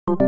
Over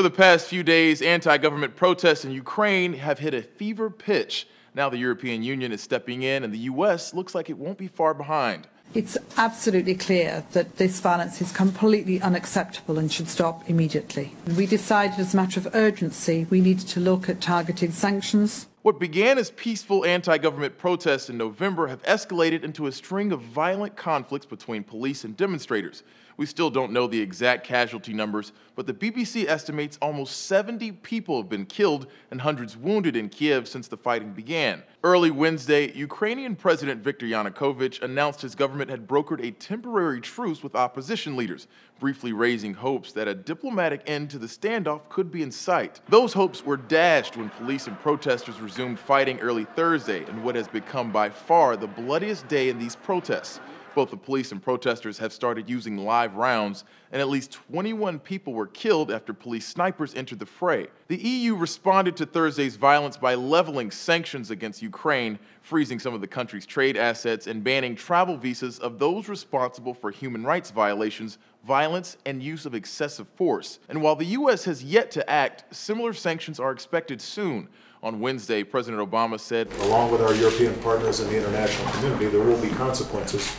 the past few days, anti-government protests in Ukraine have hit a fever pitch. Now the European Union is stepping in, and the U.S. looks like it won't be far behind. It's absolutely clear that this violence is completely unacceptable and should stop immediately. We decided as a matter of urgency we needed to look at targeted sanctions. What began as peaceful anti-government protests in November have escalated into a string of violent conflicts between police and demonstrators. We still don't know the exact casualty numbers, but the BBC estimates almost 70 people have been killed and hundreds wounded in Kiev since the fighting began. Early Wednesday, Ukrainian President Viktor Yanukovych announced his government had brokered a temporary truce with opposition leaders, briefly raising hopes that a diplomatic end to the standoff could be in sight. Those hopes were dashed when police and protesters resumed fighting early Thursday in what has become by far the bloodiest day in these protests. Both the police and protesters have started using live rounds, and at least 21 people were killed after police snipers entered the fray. The EU responded to Thursday's violence by leveling sanctions against Ukraine, freezing some of the country's trade assets and banning travel visas of those responsible for human rights violations, violence, and use of excessive force. And while the U.S. has yet to act, similar sanctions are expected soon. On Wednesday, President Obama said, along with our European partners and the international community, there will be consequences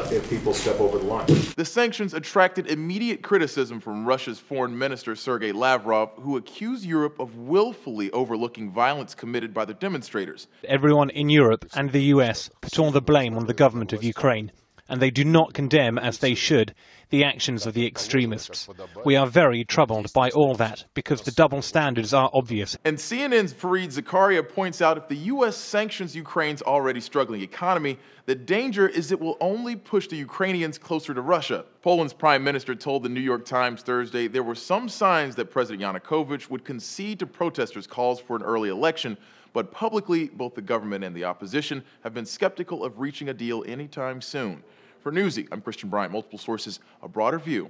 if people step over the line. The sanctions attracted immediate criticism from Russia's Foreign Minister Sergei Lavrov, who accused Europe of willfully overlooking violence committed by the demonstrators. Everyone in Europe and the US put all the blame on the government of Ukraine, and they do not condemn, as they should, the actions of the extremists. We are very troubled by all that, because the double standards are obvious. And CNN's Fareed Zakaria points out if the U.S. sanctions Ukraine's already struggling economy, the danger is it will only push the Ukrainians closer to Russia. Poland's prime minister told the New York Times Thursday there were some signs that President Yanukovych would concede to protesters' calls for an early election, but publicly, both the government and the opposition have been skeptical of reaching a deal anytime soon. For Newsy, I'm Christian Bryant, multiple sources, a broader view.